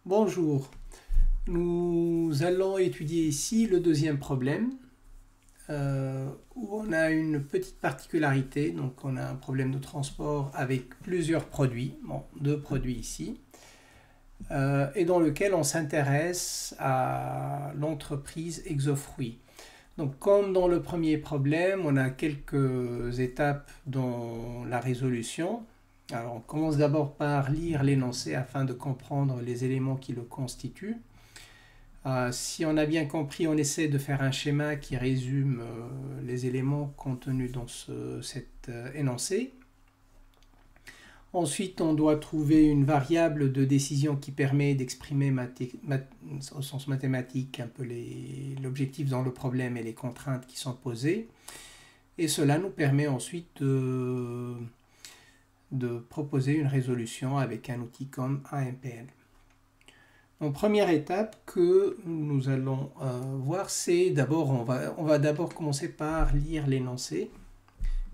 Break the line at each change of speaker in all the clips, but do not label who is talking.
Bonjour, nous allons étudier ici le deuxième problème où on a une petite particularité. Donc on a un problème de transport avec plusieurs produits, bon, deux produits ici, et dans lequel on s'intéresse à l'entreprise Exofruits. Donc comme dans le premier problème, on a quelques étapes dans la résolution. Alors, on commence d'abord par lire l'énoncé afin de comprendre les éléments qui le constituent. Si on a bien compris, on essaie de faire un schéma qui résume les éléments contenus dans cet énoncé. Ensuite, on doit trouver une variable de décision qui permet d'exprimer au sens mathématique un peu l'objectif dans le problème et les contraintes qui sont posées. Et cela nous permet ensuite de proposer une résolution avec un outil comme AMPL. Donc, première étape que nous allons voir, c'est d'abord, on va d'abord commencer par lire l'énoncé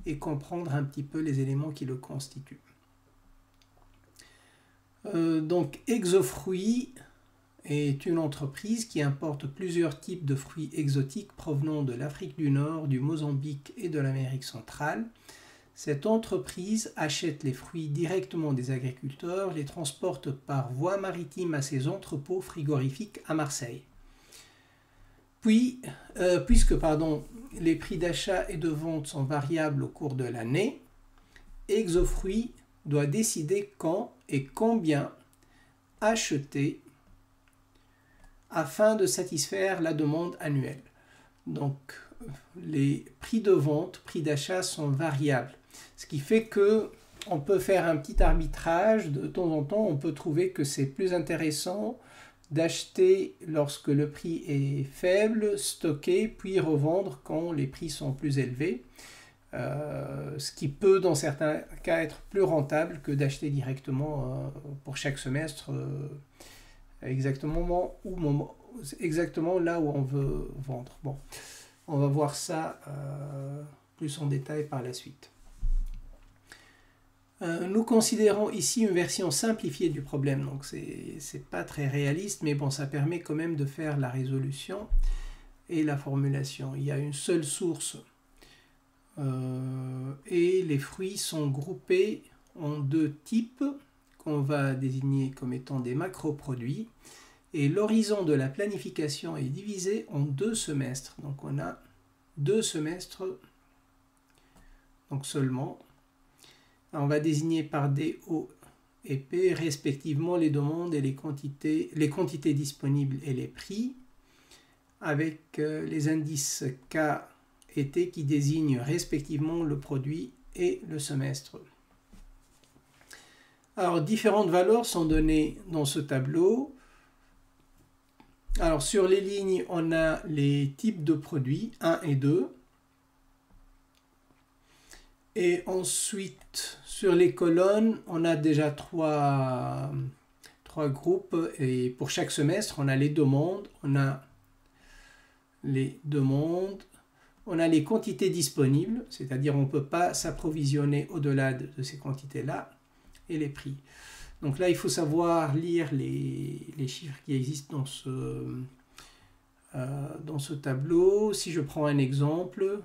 et comprendre un petit peu les éléments qui le constituent. Donc, Exofruits est une entreprise qui importe plusieurs types de fruits exotiques provenant de l'Afrique du Nord, du Mozambique et de l'Amérique centrale. Cette entreprise achète les fruits directement des agriculteurs, les transporte par voie maritime à ses entrepôts frigorifiques à Marseille. Puisque les prix d'achat et de vente sont variables au cours de l'année, Exofruits doit décider quand et combien acheter afin de satisfaire la demande annuelle. Donc, les prix de vente, prix d'achat sont variables. Ce qui fait que on peut faire un petit arbitrage. De temps en temps, on peut trouver que c'est plus intéressant d'acheter lorsque le prix est faible, stocker, puis revendre quand les prix sont plus élevés. Ce qui peut, dans certains cas, être plus rentable que d'acheter directement pour chaque semestre exactement là où on veut vendre. Bon, on va voir ça plus en détail par la suite. Nous considérons ici une version simplifiée du problème, donc c'est pas très réaliste, mais bon, ça permet quand même de faire la résolution et la formulation. Il y a une seule source et les fruits sont groupés en deux types qu'on va désigner comme étant des macroproduits. Et l'horizon de la planification est divisé en 2 semestres. Donc on a 2 semestres donc seulement. On va désigner par D, O et P respectivement les demandes et les quantités disponibles et les prix, avec les indices K et T qui désignent respectivement le produit et le semestre. Alors, différentes valeurs sont données dans ce tableau. Alors, sur les lignes, on a les types de produits 1 et 2. Et ensuite, sur les colonnes, on a déjà trois groupes. Et pour chaque semestre, on a les demandes, on a les quantités disponibles, c'est-à-dire on ne peut pas s'approvisionner au-delà de ces quantités-là, et les prix. Donc là, il faut savoir lire les chiffres qui existent dans ce tableau. Si je prends un exemple,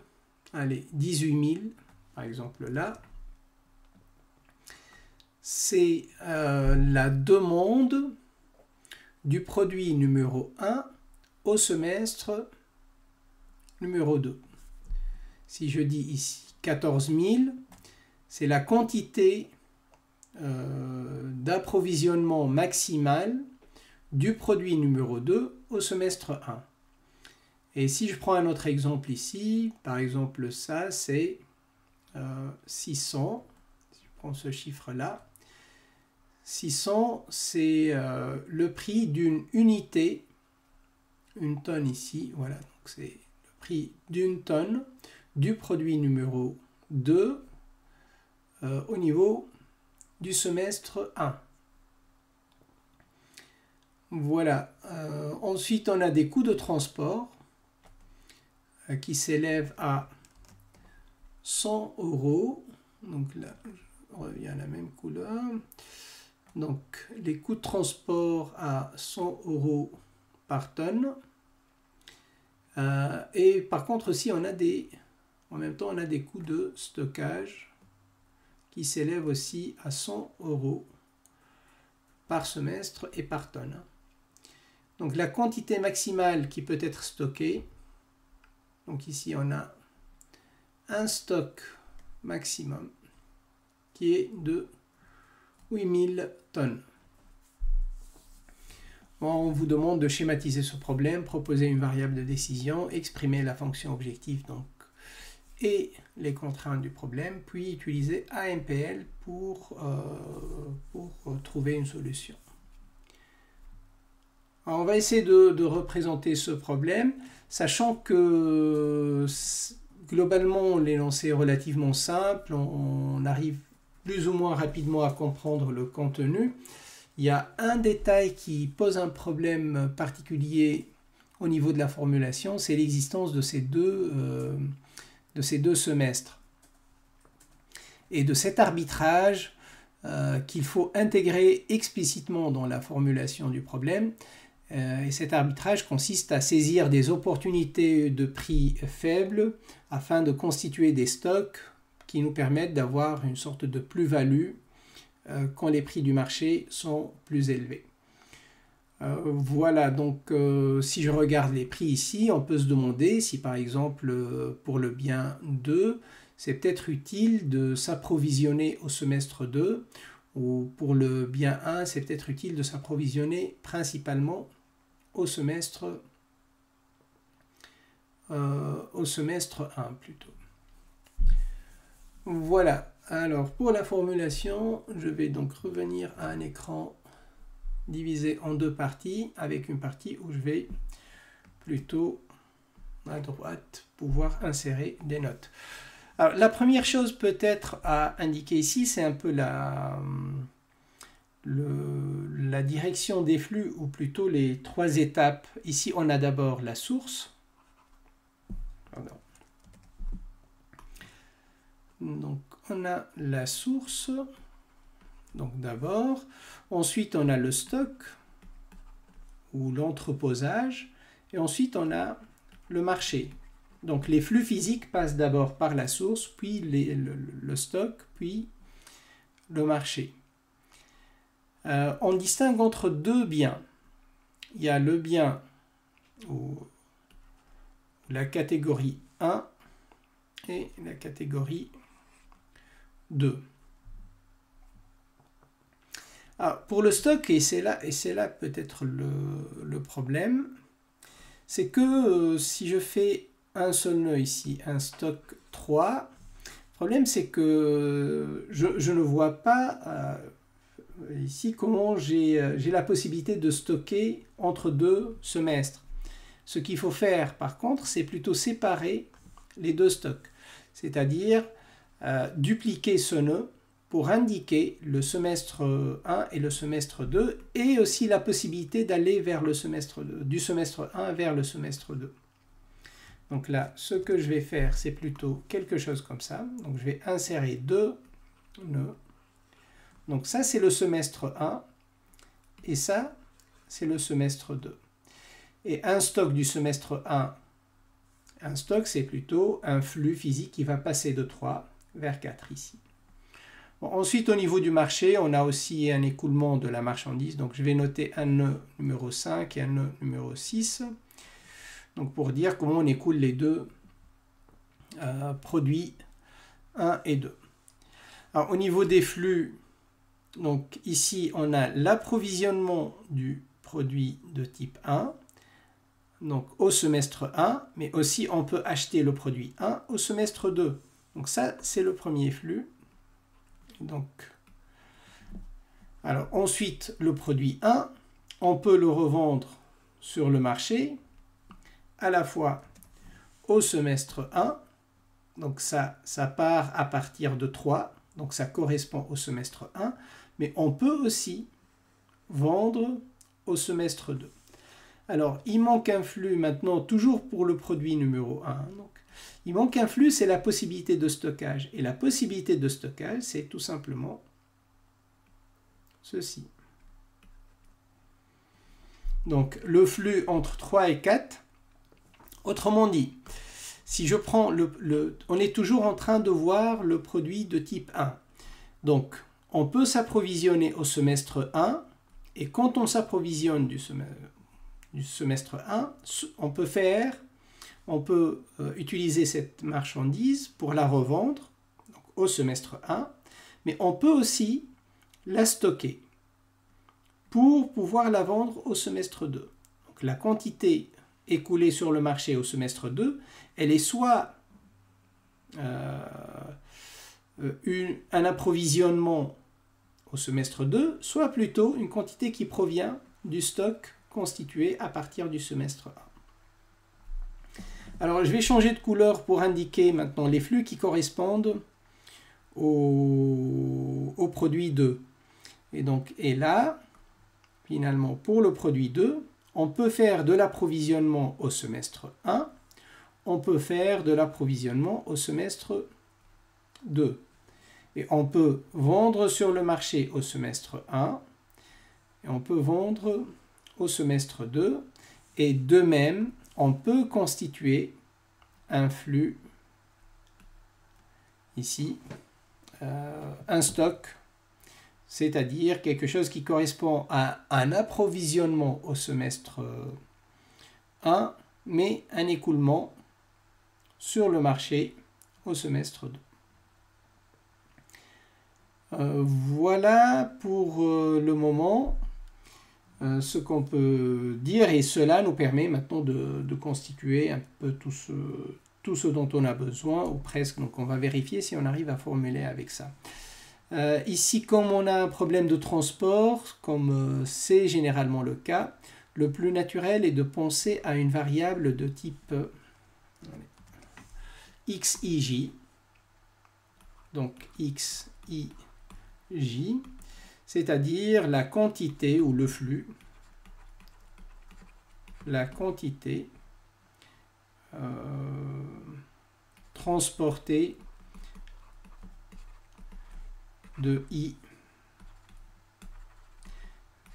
allez, 18 000, par exemple là, c'est la demande du produit numéro 1 au semestre numéro 2. Si je dis ici 14 000, c'est la quantité d'approvisionnement maximal du produit numéro 2 au semestre 1. Et si je prends un autre exemple ici, par exemple ça, c'est 600. Si je prends ce chiffre-là, 600, c'est le prix d'une unité, une tonne ici, voilà, donc c'est le prix d'une tonne du produit numéro 2 au niveau du semestre 1. Voilà. Ensuite, on a des coûts de transport qui s'élèvent à 100 €. Donc là, je reviens à la même couleur. Donc les coûts de transport à 100 € par tonne. Et par contre aussi en même temps on a des coûts de stockage qui s'élèvent aussi à 100 € par semestre et par tonne. Donc la quantité maximale qui peut être stockée, donc ici on a un stock maximum qui est de 8000 tonnes. On vous demande de schématiser ce problème, proposer une variable de décision, exprimer la fonction objectif donc, et les contraintes du problème, puis utiliser AMPL pour trouver une solution. Alors, on va essayer de représenter ce problème, sachant que globalement l'énoncé est relativement simple, on arrive plus ou moins rapidement à comprendre le contenu. Il y a un détail qui pose un problème particulier au niveau de la formulation, c'est l'existence de ces deux semestres. Et de cet arbitrage qu'il faut intégrer explicitement dans la formulation du problème. Et cet arbitrage consiste à saisir des opportunités de prix faibles afin de constituer des stocks qui nous permettent d'avoir une sorte de plus-value quand les prix du marché sont plus élevés. Voilà, donc si je regarde les prix ici, on peut se demander si par exemple pour le bien 2, c'est peut-être utile de s'approvisionner au semestre 2, ou pour le bien 1, c'est peut-être utile de s'approvisionner principalement au semestre 1 plutôt. Voilà. Alors, pour la formulation, je vais donc revenir à un écran divisé en deux parties, avec une partie où je vais plutôt à droite pouvoir insérer des notes. Alors, la première chose peut-être à indiquer ici, c'est un peu la direction des flux, ou plutôt les trois étapes. Ici, on a d'abord la source. Pardon. Donc, on a la source, donc d'abord. Ensuite, on a le stock, ou l'entreposage. Et ensuite, on a le marché. Donc, les flux physiques passent d'abord par la source, puis le stock, puis le marché. On distingue entre deux biens. Il y a le bien ou la catégorie 1 et la catégorie 2. Alors, pour le stock, et c'est là peut-être le problème, c'est que si je fais un seul nœud ici, un stock 3, le problème c'est que je ne vois pas ici comment j'ai la possibilité de stocker entre deux semestres. Ce qu'il faut faire par contre, c'est plutôt séparer les deux stocks, c'est-à-dire dupliquer ce nœud pour indiquer le semestre 1 et le semestre 2, et aussi la possibilité d'aller vers le semestre 2, du semestre 1 vers le semestre 2. Donc là, ce que je vais faire, c'est plutôt quelque chose comme ça. Donc je vais insérer deux nœuds. Donc ça, c'est le semestre 1, et ça, c'est le semestre 2. Et un stock du semestre 1, un stock, c'est plutôt un flux physique qui va passer de 3 vers 4 ici. Bon, ensuite, au niveau du marché, on a aussi un écoulement de la marchandise. Donc, je vais noter un nœud numéro 5 et un nœud numéro 6. Donc, pour dire comment on écoule les deux produits 1 et 2. Alors, au niveau des flux, donc ici, on a l'approvisionnement du produit de type 1. Donc, au semestre 1, mais aussi on peut acheter le produit 1 au semestre 2. Donc, ça, c'est le premier flux. Donc, alors ensuite, le produit 1, on peut le revendre sur le marché à la fois au semestre 1, donc ça part à partir de 3, donc ça correspond au semestre 1, mais on peut aussi vendre au semestre 2. Alors, il manque un flux maintenant, toujours pour le produit numéro 1. Donc, il manque un flux, c'est la possibilité de stockage. Et la possibilité de stockage, c'est tout simplement ceci. Donc le flux entre 3 et 4, autrement dit, si je prends on est toujours en train de voir le produit de type 1. Donc on peut s'approvisionner au semestre 1, et quand on s'approvisionne du semestre 1, on peut utiliser cette marchandise pour la revendre donc, au semestre 1, mais on peut aussi la stocker pour pouvoir la vendre au semestre 2. Donc la quantité écoulée sur le marché au semestre 2, elle est soit un approvisionnement au semestre 2, soit plutôt une quantité qui provient du stock constitué à partir du semestre 1. Alors je vais changer de couleur pour indiquer maintenant les flux qui correspondent au produit 2. Et là, finalement, pour le produit 2, on peut faire de l'approvisionnement au semestre 1, on peut faire de l'approvisionnement au semestre 2. Et on peut vendre sur le marché au semestre 1, et on peut vendre au semestre 2, et de même, on peut constituer un flux, ici, un stock, c'est-à-dire quelque chose qui correspond à un approvisionnement au semestre 1, mais un écoulement sur le marché au semestre 2. Voilà pour le moment ce qu'on peut dire, et cela nous permet maintenant de constituer un peu tout ce dont on a besoin, ou presque. Donc on va vérifier si on arrive à formuler avec ça. Ici, comme on a un problème de transport, comme c'est généralement le cas, le plus naturel est de penser à une variable de type xij, donc xij, c'est-à-dire la quantité ou le flux, la quantité transportée de I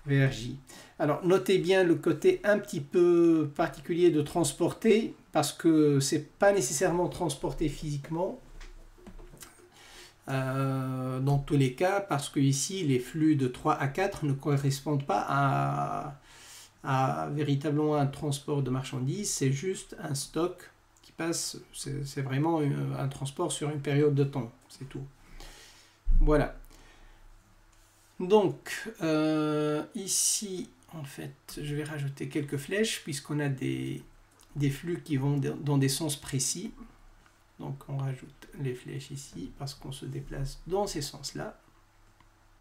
vers J. Alors notez bien le côté un petit peu particulier de transporter, parce que c'est pas nécessairement transporter physiquement dans tous les cas, parce que ici les flux de 3 à 4 ne correspondent pas à véritablement un transport de marchandises, c'est juste un stock qui passe, c'est vraiment un transport sur une période de temps, c'est tout. Voilà. Donc, ici, en fait, je vais rajouter quelques flèches, puisqu'on a des flux qui vont dans des sens précis. Donc, on rajoute les flèches ici, parce qu'on se déplace dans ces sens-là.